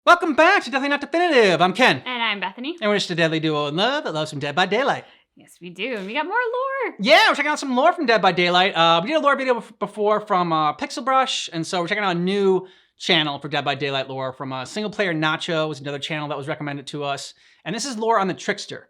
Welcome back to Definitely Not Definitive. I'm Ken. And I'm Bethany. And we're just a deadly duo in love that loves some Dead by Daylight. Yes, we do. And we got more lore. Yeah, we're checking out some lore from Dead by Daylight. We did a lore video before from Pixel Brush, and so we're checking out a new channel for Dead by Daylight lore from Single Player Nacho. Was another channel that was recommended to us. And this is lore on the Trickster.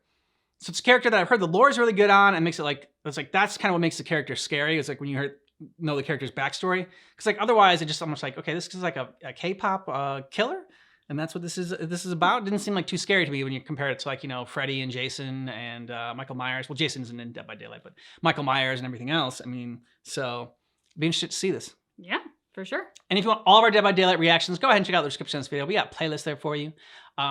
So it's a character that I've heard the lore is really good on, and makes it that's kind of what makes the character scary. It's like when you know the character's backstory. Because like otherwise, it just almost like, okay, this is like a K-pop killer. And that's what this is about. It didn't seem like too scary to me when you compare it to like, you know, Freddy and Jason and Michael Myers. Well, Jason isn't in Dead by Daylight, but Michael Myers and everything else. I mean, so be interested to see this. Yeah, for sure. And if you want all of our Dead by Daylight reactions, go ahead and check out the description of this video. We got playlists there for you.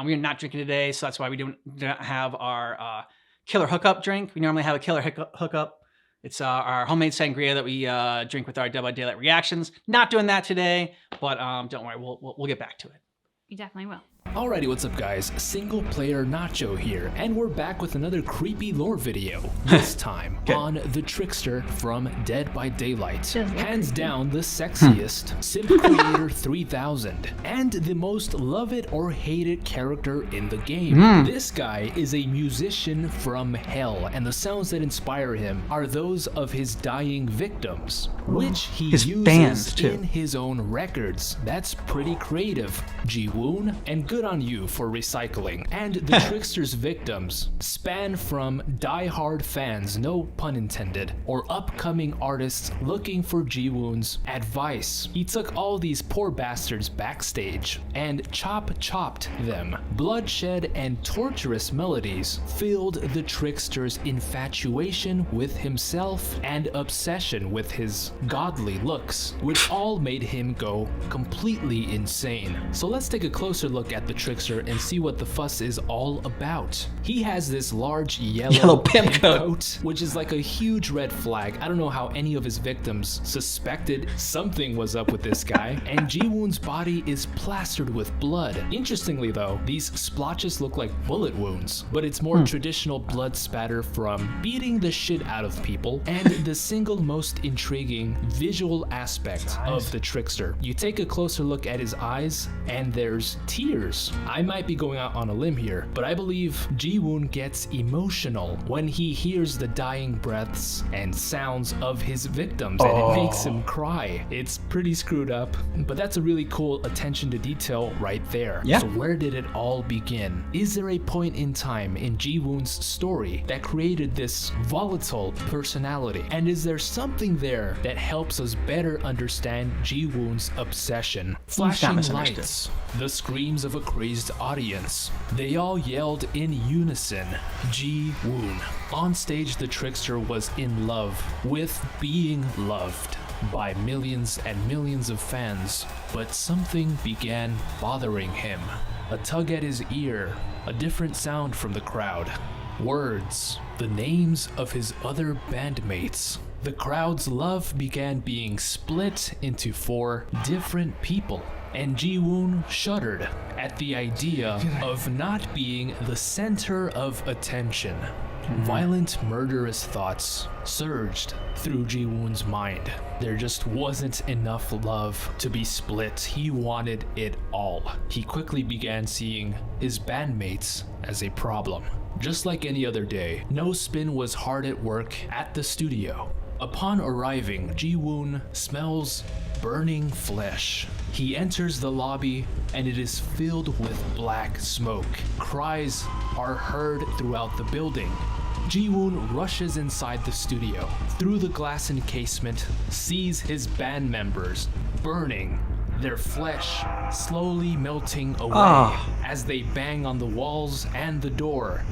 We are not drinking today, so that's why we do not have our killer hookup drink. We normally have a killer hookup. It's our homemade sangria that we drink with our Dead by Daylight reactions. Not doing that today, but don't worry, we'll get back to it. You definitely will. Alrighty, what's up guys? Single Player Nacho here, and we're back with another creepy lore video. This time on the Trickster from Dead by Daylight. Hands down the sexiest, Simp Creator 3000, and the most love it or hate it character in the game. This guy is a musician from hell, and the sounds that inspire him are those of his dying victims, which he uses in his own records. That's pretty creative, Ji-woon, and good on you for recycling. And the Trickster's victims span from die-hard fans, no pun intended, or upcoming artists looking for Ji-woon's advice. He took all these poor bastards backstage and chopped them. Bloodshed and torturous melodies filled the Trickster's infatuation with himself and obsession with his godly looks, which all made him go completely insane. So let's take a closer look at the Trickster and see what the fuss is all about. He has this large yellow pimp coat, which is like a huge red flag. I don't know how any of his victims suspected something was up with this guy. And Ji-woon's body is plastered with blood. Interestingly though, these splotches look like bullet wounds, but it's more traditional blood spatter from beating the shit out of people. And the single most intriguing visual aspect of the Trickster. You take a closer look at his eyes and there's tears. I might be going out on a limb here, but I believe Ji-woon gets emotional when he hears the dying breaths and sounds of his victims, and it makes him cry. It's pretty screwed up, but that's a really cool attention to detail right there. Yeah. So where did it all begin? Is there a point in time in Ji-woon's story that created this volatile personality? And is there something there that helps us better understand Ji-woon's obsession? Flashing lights, the screams of a crazed audience. They all yelled in unison, Ji-woon. On stage, the Trickster was in love with being loved by millions and millions of fans, but something began bothering him. A tug at his ear, a different sound from the crowd. Words, the names of his other bandmates. The crowd's love began being split into 4 different people, and Ji-woon shuddered at the idea of not being the center of attention. Violent, murderous thoughts surged through Ji-woon's mind. There just wasn't enough love to be split. He wanted it all. He quickly began seeing his bandmates as a problem. Just like any other day, No Spin was hard at work at the studio. Upon arriving, Ji-woon smells burning flesh. He enters the lobby and it is filled with black smoke. Cries are heard throughout the building. Ji-woon rushes inside the studio. Through the glass encasement, sees his band members burning, their flesh slowly melting away as they bang on the walls and the door,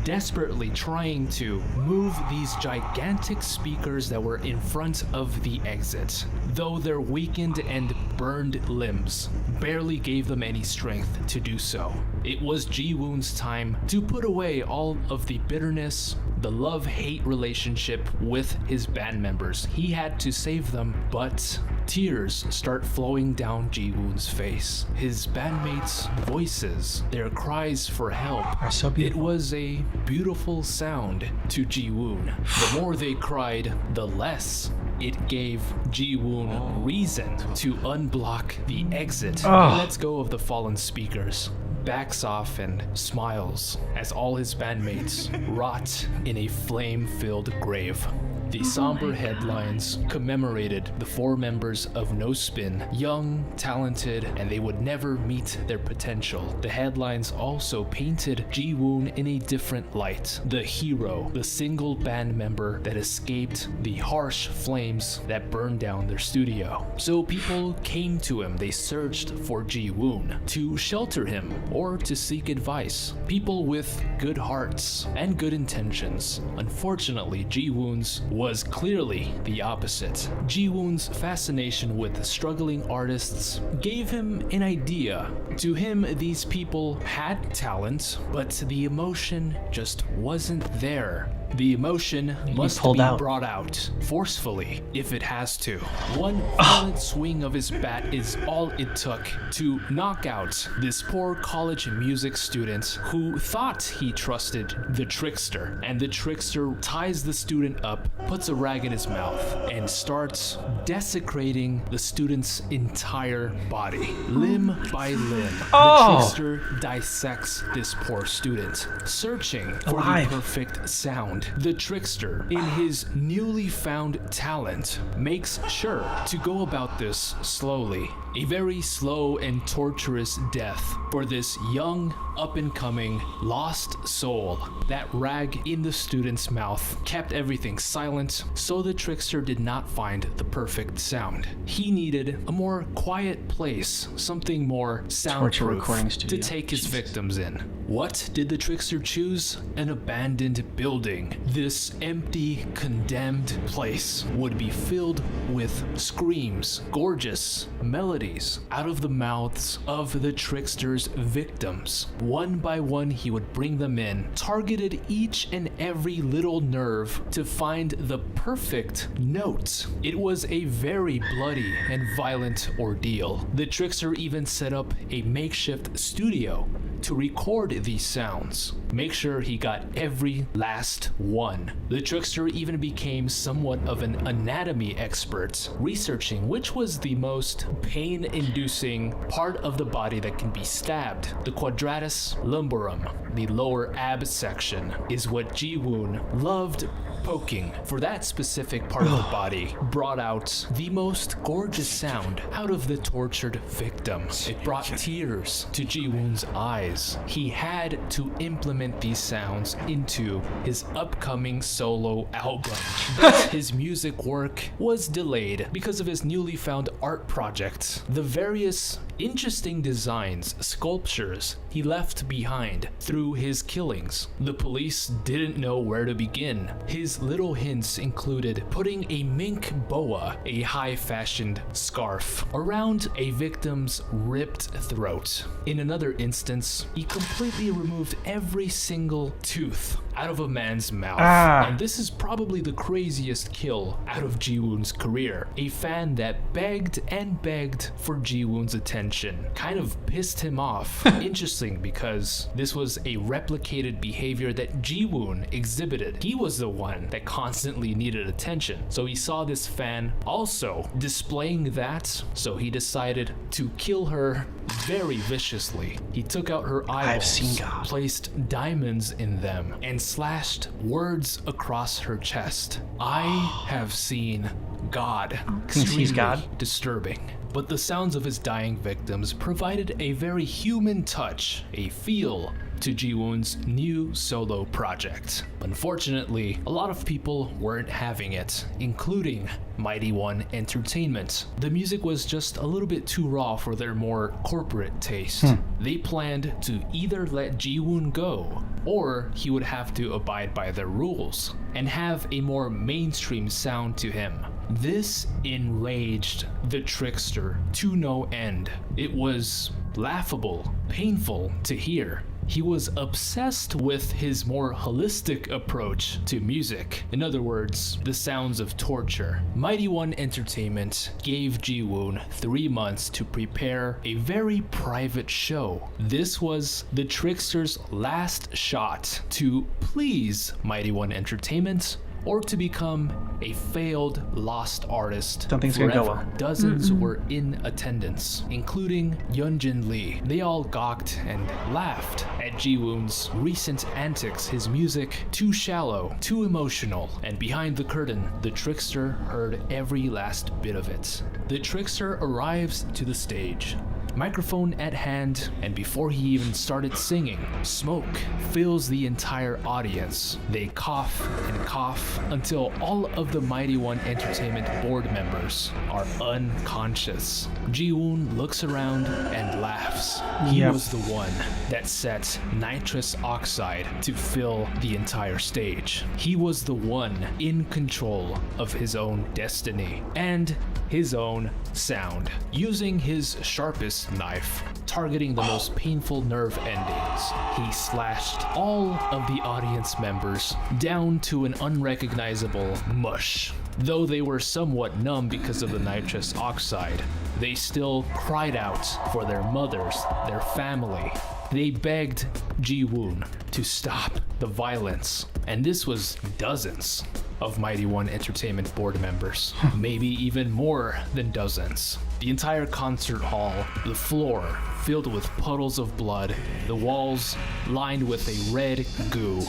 desperately trying to move these gigantic speakers that were in front of the exit, though their weakened and burned limbs barely gave them any strength to do so. It was Ji-woon's time to put away all of the bitterness, the love-hate relationship with his band members. He had to save them, but tears start flowing down Ji-woon's face. His bandmates' voices, their cries for help, are so beautiful. It was a beautiful sound to Ji-woon. The more they cried, the less it gave Ji-woon reason to unblock the exit. He Oh. lets go of the fallen speakers, backs off and smiles as all his bandmates rot in a flame-filled grave. The somber headlines commemorated the 4 members of No Spin, young, talented, and they would never meet their potential. The headlines also painted Ji-woon in a different light. The hero, the single band member that escaped the harsh flames that burned down their studio. So people came to him, they searched for Ji-woon to shelter him or to seek advice. People with good hearts and good intentions. Unfortunately, Ji-woon's was clearly the opposite. Ji-woon's fascination with struggling artists gave him an idea. To him, these people had talent, but the emotion just wasn't there. The emotion must pulled be out. brought out forcefully if it has to. One violent swing of his bat is all it took to knock out this poor college music student who thought he trusted the Trickster. And the Trickster ties the student up, puts a rag in his mouth, and starts desecrating the student's entire body, limb by limb. Oh. The Trickster dissects this poor student, searching for Alive. the perfect sound. The Trickster, in his newly found talent, makes sure to go about this slowly. A very slow and torturous death for this young, up-and-coming, lost soul. That rag in the student's mouth kept everything silent, so the Trickster did not find the perfect sound. He needed a more quiet place, something more Torture recording soundproof to studio. take his victims in. What did the Trickster choose? An abandoned building. This empty, condemned place would be filled with screams, gorgeous melodies out of the mouths of the Trickster's victims. One by one, he would bring them in, targeted each and every little nerve to find the perfect note. It was a very bloody and violent ordeal. The Trickster even set up a makeshift studio to record these sounds. Make sure he got every last one. The Trickster even became somewhat of an anatomy expert, researching which was the most pain-inducing part of the body that can be stabbed. The quadratus lumborum, the lower ab section, is what Ji-woon loved poking. For that specific part of the body, brought out the most gorgeous sound out of the tortured victim. It brought tears to Ji-woon's eyes. He had to implement these sounds into his upcoming solo album. But his music work was delayed because of his newly found art project. The various interesting designs, sculptures he left behind through his killings. The police didn't know where to begin. His little hints included putting a mink boa, a high-fashioned scarf, around a victim's ripped throat. In another instance, he completely removed every single tooth out of a man's mouth. And this is probably the craziest kill out of Ji-woon's career. A fan that begged and begged for Ji-woon's attention kind of pissed him off. Interesting, because this was a replicated behavior that Ji-woon exhibited. He was the one that constantly needed attention. So he saw this fan also displaying that, so he decided to kill her very viciously. He took out her eyeballs, seen God. placed diamonds in them, and slashed words across her chest. I have seen God. Since he's God. Extremely disturbing. But the sounds of his dying victims provided a very human touch, a feel to Ji-woon's new solo project. Unfortunately, a lot of people weren't having it, including Mighty One Entertainment. The music was just a little bit too raw for their more corporate taste. They planned to either let Ji-woon go, or he would have to abide by their rules and have a more mainstream sound to him. This enraged the Trickster to no end. It was laughable, painful to hear. He was obsessed with his more holistic approach to music. In other words, the sounds of torture. Mighty One Entertainment gave Ji-woon 3 months to prepare a very private show. This was the Trickster's last shot to please Mighty One Entertainment or to become a failed lost artist Something's gonna go forever. well. Dozens were in attendance, including Yunjin Lee. They all gawked and laughed at Ji-woon's recent antics, his music too shallow, too emotional, and behind the curtain, the Trickster heard every last bit of it. The Trickster arrives to the stage, microphone at hand, and before he even started singing, smoke fills the entire audience. They cough and cough until all of the Mighty One Entertainment board members are unconscious. Ji-woon looks around and laughs. He Yep. was the one that set nitrous oxide to fill the entire stage. He was the one in control of his own destiny and his own sound, using his sharpest knife, targeting the most painful nerve endings. He slashed all of the audience members down to an unrecognizable mush. Though they were somewhat numb because of the nitrous oxide, they still cried out for their mothers, their family. They begged Ji-woon to stop the violence, and this was dozens of Mighty One Entertainment board members, maybe even more than dozens. The entire concert hall, the floor filled with puddles of blood, the walls lined with a red goo.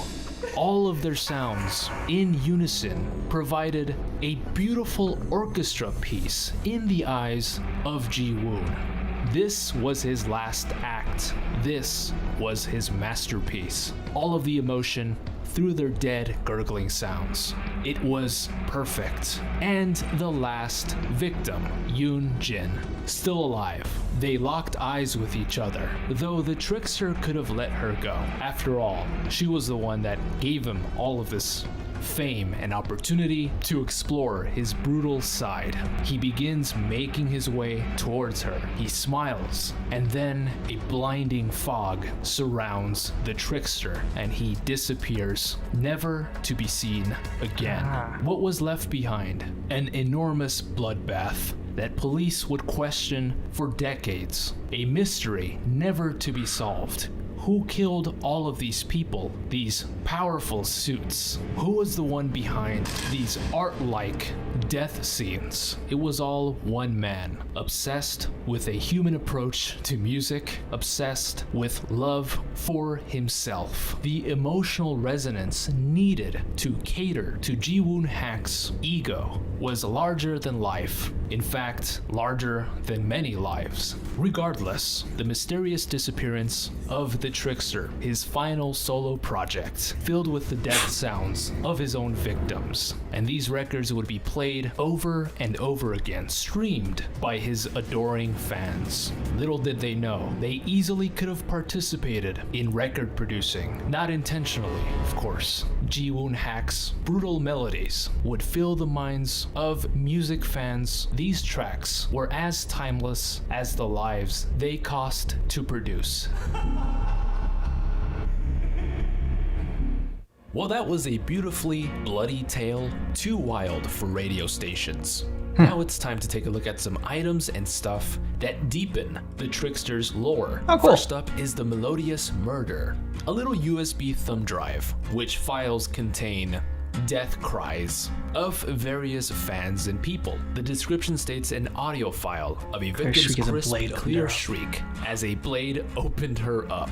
All of their sounds, in unison, provided a beautiful orchestra piece in the eyes of Ji-woon. This was his last act. This was his masterpiece. All of the emotion through their dead, gurgling sounds. It was perfect. And the last victim, Yoon Jin, still alive. They locked eyes with each other, though the Trickster could have let her go. After all, she was the one that gave him all of this fame and opportunity to explore his brutal side. He begins making his way towards her. He smiles, and then a blinding fog surrounds the Trickster, and he disappears, never to be seen again. What was left behind? An enormous bloodbath that police would question for decades. A mystery never to be solved. Who killed all of these people, these powerful suits? Who was the one behind these art-like death scenes? It was all one man, obsessed with a human approach to music, obsessed with love for himself. The emotional resonance needed to cater to Ji-woon Hak's ego was larger than life. In fact, larger than many lives. Regardless, the mysterious disappearance of the Trickster, his final solo project, filled with the death sounds of his own victims. And these records would be played over and over again, streamed by his adoring fans. Little did they know, they easily could have participated in record producing. Not intentionally, of course. Ji-woon Hak's brutal melodies would fill the minds of music fans. These tracks were as timeless as the lives they cost to produce. Well, that was a beautifully bloody tale, too wild for radio stations. Now it's time to take a look at some items and stuff that deepen the Trickster's lore. Oh, cool. First up is the Melodious Murder, a little USB thumb drive, which files contain death cries of various fans and people. The description states an audio file of a victim's shriek as a crisp, blade opened clear her up. shriek as a blade opened her up.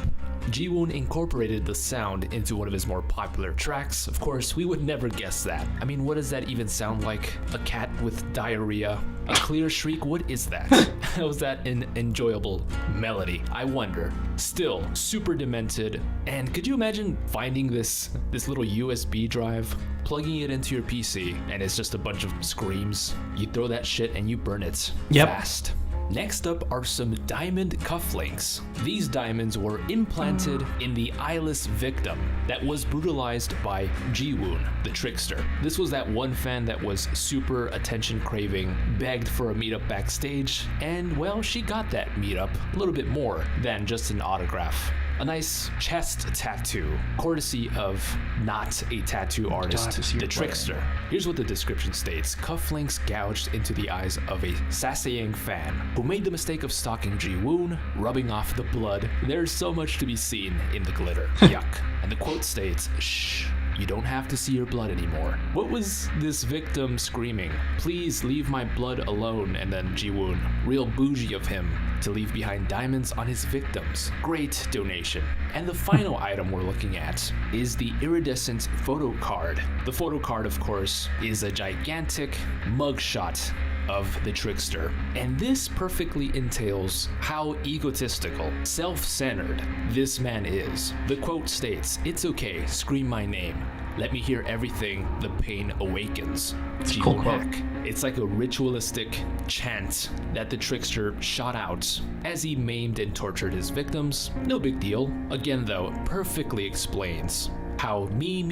Ji-woon incorporated the sound into one of his more popular tracks. Of course, we would never guess that. I mean, what does that even sound like? A cat with diarrhea? A clear shriek? What is that? How is that an enjoyable melody? I wonder. Still, super demented. And could you imagine finding this little USB drive, plugging it into your PC, and it's just a bunch of screams? You throw that shit and you burn it fast. Next up are some diamond cufflinks. These diamonds were implanted in the eyeless victim that was brutalized by Ji-woon, the Trickster. This was that one fan that was super attention craving, begged for a meetup backstage, and well, she got that meetup a little bit more than just an autograph. A nice chest tattoo, courtesy of not a tattoo artist, the Trickster. Here's what the description states. Cufflinks gouged into the eyes of a Sasayang fan who made the mistake of stalking Ji-woon, rubbing off the blood. There's so much to be seen in the glitter. Yuck. And the quote states, "Shh, You don't have to see your blood anymore. What was this victim screaming? Please leave my blood alone. And then Ji-woon, real bougie of him to leave behind diamonds on his victims. Great donation. And the final item we're looking at is the iridescent photo card. The photo card, of course, is a gigantic mugshot of the Trickster. And this perfectly entails how egotistical, self-centered this man is. The quote states, "It's okay, scream my name. Let me hear everything the pain awakens." It's a cool quote. It's like a ritualistic chant that the Trickster shot out as he maimed and tortured his victims. No big deal. Again though, perfectly explains how me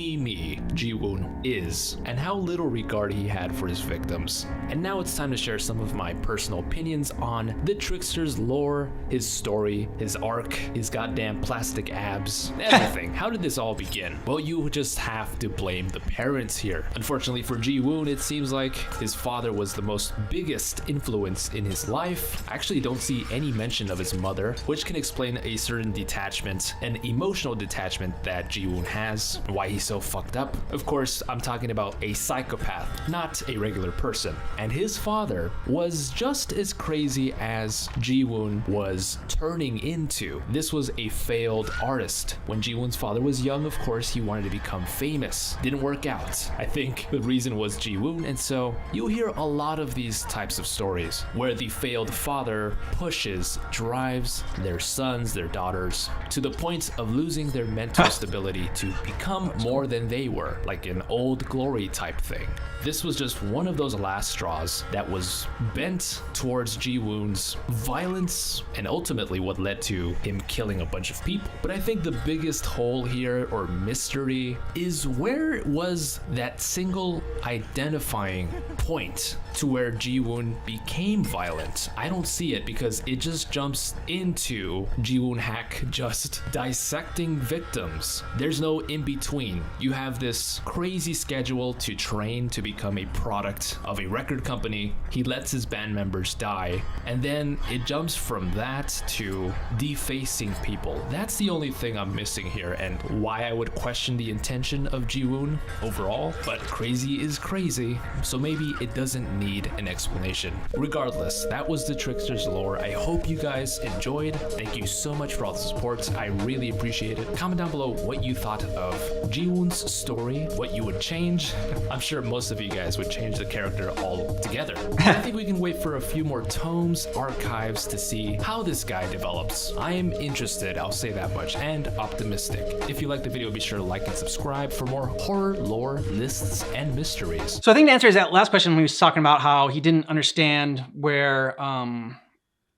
Ji-woon is, and how little regard he had for his victims. And now it's time to share some of my personal opinions on the Trickster's lore, his story, his arc, his goddamn plastic abs, everything. How did this all begin? Well, you just have to blame the parents here. Unfortunately for Ji-woon, it seems like his father was the most biggest influence in his life. I actually don't see any mention of his mother, which can explain a certain detachment, an emotional detachment that Ji-woon has, why he's so fucked up. Of course, I'm talking about a psychopath, not a regular person. And his father was just as crazy as Ji-woon was turning into. This was a failed artist. When Ji-woon's father was young, of course, he wanted to become famous. Didn't work out. I think the reason was Ji-woon, and so you'll hear a lot of these types of stories where the failed father pushes, drives their sons, their daughters, to the point of losing their mental stability to become more than they were, like an Old Glory type thing. This was just one of those last straws that was bent towards Ji-woon's violence and ultimately what led to him killing a bunch of people. But I think the biggest hole here, or mystery, is where was that single identifying point to where Ji-woon became violent? I don't see it because it just jumps into Ji-woon Hack just dissecting victims. There's no in between. You have this crazy schedule to train to become a product of a record company. He lets his band members die, and then it jumps from that to defacing people. That's the only thing I'm missing here, and why I would question the intention of Ji-woon overall. But crazy is crazy, so maybe it doesn't need an explanation. Regardless, that was the Trickster's lore. I hope you guys enjoyed. Thank you so much for all the support. I really appreciate it. Comment down below what you thought of Ji-woon's story, what you would change. I'm sure most of you guys would change the character altogether. I think we can wait for a few more tomes, archives to see how this guy develops. I am interested, I'll say that much, and optimistic. If you liked the video, be sure to like and subscribe for more horror lore, lists, and mysteries. So I think the answer is that last question when he was talking about how he didn't understand where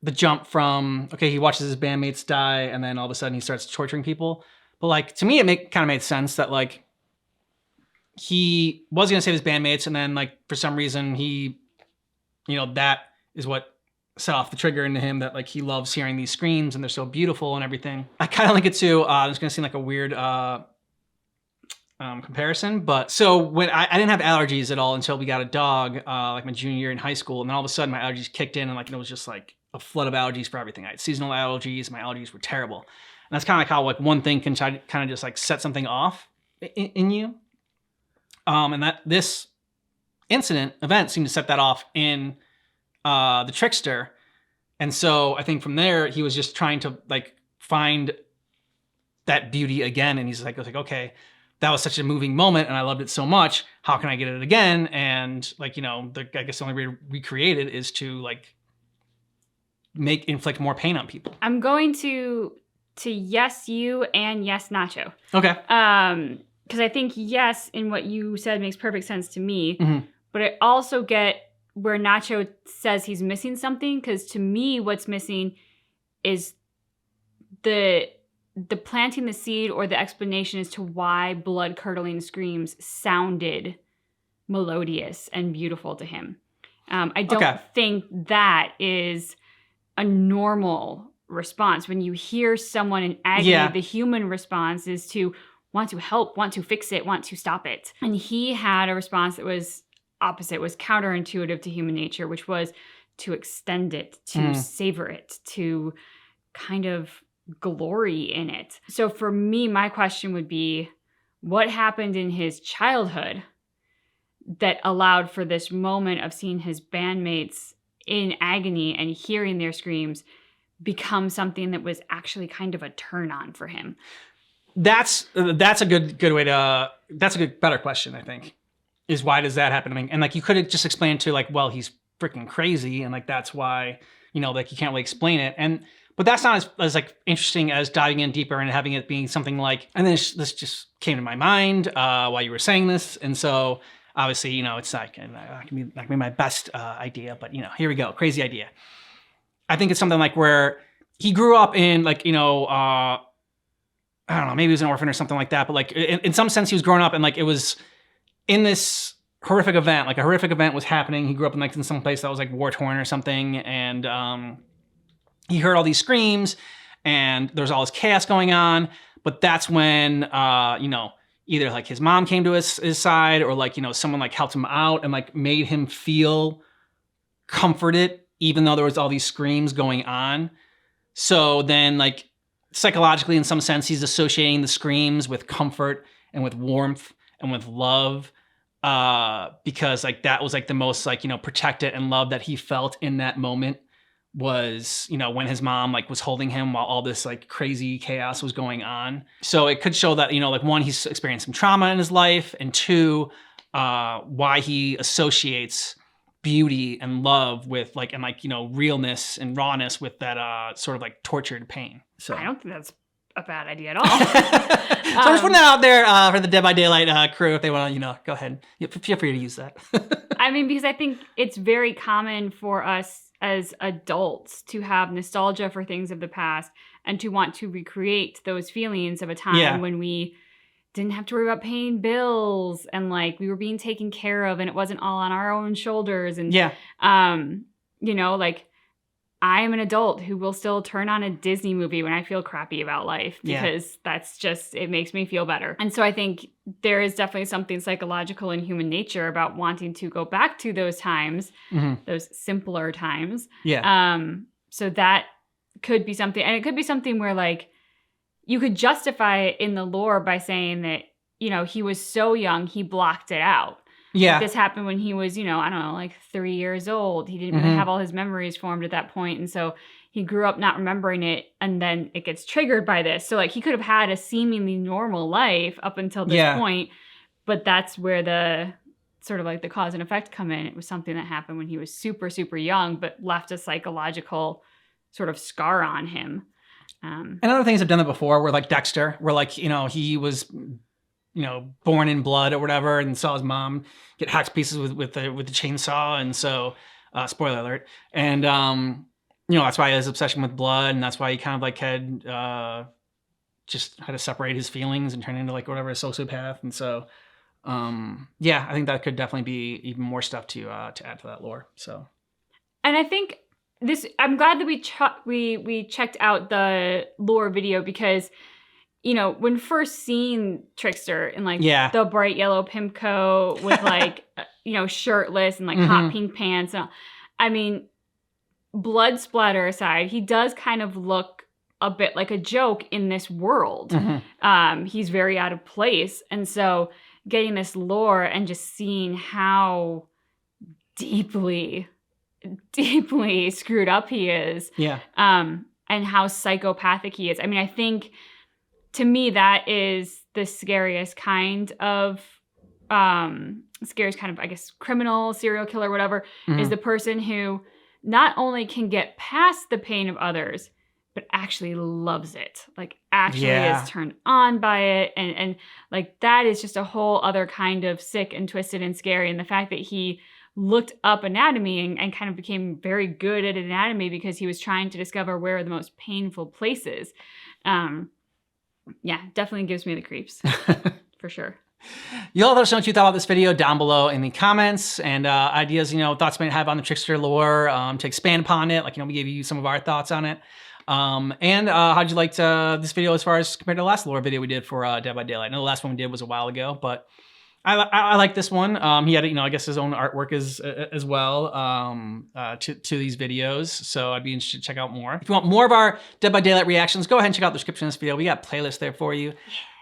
the jump from, okay, he watches his bandmates die and then all of a sudden he starts torturing people. But like, to me, it kind of made sense that like, he was gonna save his bandmates and then like, for some reason he, you know, that is what set off the trigger into him, that like he loves hearing these screams and they're so beautiful and everything. I kind of link it to, it's gonna seem like a weird comparison, but so when I didn't have allergies at all until we got a dog, like my junior year in high school, and then all of a sudden my allergies kicked in and like, it was just like a flood of allergies for everything. I had seasonal allergies, my allergies were terrible. And that's kind of like how like one thing can try to kind of just like set something off in you. And that this event seemed to set that off in the Trickster. And so I think from there, he was just trying to like find that beauty again. And he's like, okay, that was such a moving moment and I loved it so much. How can I get it again? And like, you know, I guess the only way to recreate it is to like inflict more pain on people. I'm going to yes you and yes Nacho. Okay. Because I think yes in what you said makes perfect sense to me, but I also get where Nacho says he's missing something, because to me what's missing is the planting the seed or the explanation as to why blood-curdling screams sounded melodious and beautiful to him. I don't think that is a normal response. When you hear someone in agony, the human response is to want to help, want to fix it, want to stop it. And he had a response that was opposite, was counterintuitive to human nature, which was to extend it, to savor it, to kind of glory in it. So for me, my question would be, what happened in his childhood that allowed for this moment of seeing his bandmates in agony and hearing their screams become something that was actually kind of a turn on for him. That's a good way to, that's a better question, I think, is why does that happen? I mean, and like, you could have just explained to like, well, he's freaking crazy. And like, that's why, you know, like you can't really explain it. But that's not as like interesting as diving in deeper and having it being something like, and then this just came to my mind while you were saying this. And so obviously, you know, it's not gonna be my best idea, but you know, here we go. Crazy idea. I think it's something like where he grew up in like, you know, I don't know, maybe he was an orphan or something like that. But like in some sense he was growing up and like it was in this horrific event, like a horrific event was happening. He grew up in like in some place that was like war torn or something. And he heard all these screams and there's all this chaos going on. But that's when, you know, either like his mom came to his side or like, you know, someone like helped him out and like made him feel comforted, even though there was all these screams going on. So then like psychologically, in some sense, he's associating the screams with comfort and with warmth and with love, because like that was like the most like, you know, protected and loved that he felt in that moment was, you know, when his mom like was holding him while all this like crazy chaos was going on. So it could show that, you know, like one, he's experienced some trauma in his life, and two, why he associates beauty and love with like, and like, you know, realness and rawness with that sort of like tortured pain. So I don't think that's a bad idea at all. So I'm just putting that out there for the Dead by Daylight crew if they want to, you know, go ahead. Feel free to use that. I mean, because I think it's very common for us as adults to have nostalgia for things of the past and to want to recreate those feelings of a time when we didn't have to worry about paying bills and like we were being taken care of and it wasn't all on our own shoulders. And, you know, like I am an adult who will still turn on a Disney movie when I feel crappy about life because that's just, it makes me feel better. And so I think there is definitely something psychological in human nature about wanting to go back to those times, those simpler times. So that could be something, and it could be something where like you could justify it in the lore by saying that, you know, he was so young, he blocked it out. Like this happened when he was, you know, I don't know, like 3 years old. He didn't really have all his memories formed at that point. And so he grew up not remembering it. And then it gets triggered by this. So like he could have had a seemingly normal life up until this point. But that's where the sort of like the cause and effect come in. It was something that happened when he was super, super young, but left a psychological sort of scar on him. And other things have done that before were like Dexter, where like, you know, he was, you know, born in blood or whatever, and saw his mom get hacked to pieces with the chainsaw. And so, spoiler alert. And, you know, that's why he has obsession with blood. And that's why he kind of like had, just had to separate his feelings and turn into like whatever, a sociopath. And so, yeah, I think that could definitely be even more stuff to add to that lore. So, and I think I'm glad that we checked out the lore video because, you know, when first seeing Trickster in like the bright yellow Pimco with like, you know, shirtless and like hot pink pants. And I mean, blood splatter aside, he does kind of look a bit like a joke in this world. He's very out of place. And so getting this lore and just seeing how deeply screwed up he is. And how psychopathic he is. I mean, I think to me, that is the scariest kind of, I guess, criminal, serial killer, whatever, is the person who not only can get past the pain of others, but actually loves it. Like, actually is turned on by it. And like, that is just a whole other kind of sick and twisted and scary. And the fact that he looked up anatomy and kind of became very good at anatomy because he was trying to discover where are the most painful places. Yeah, definitely gives me the creeps, for sure. You'll let us know what you thought about this video down below in the comments, and ideas, you know, thoughts you might have on the Trickster lore, to expand upon it. Like, you know, we gave you some of our thoughts on it. And how'd you like this video as far as compared to the last lore video we did for Dead by Daylight? I know the last one we did was a while ago, but I like this one. He had, you know, I guess his own artwork as well to these videos. So I'd be interested to check out more. If you want more of our Dead by Daylight reactions, go ahead and check out the description of this video. We got a playlist there for you.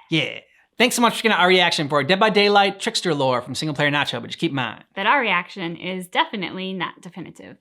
Yeah. Thanks so much for checking out our reaction for Dead by Daylight Trickster lore from Single Player Nacho, but just keep in mind that our reaction is definitely not definitive.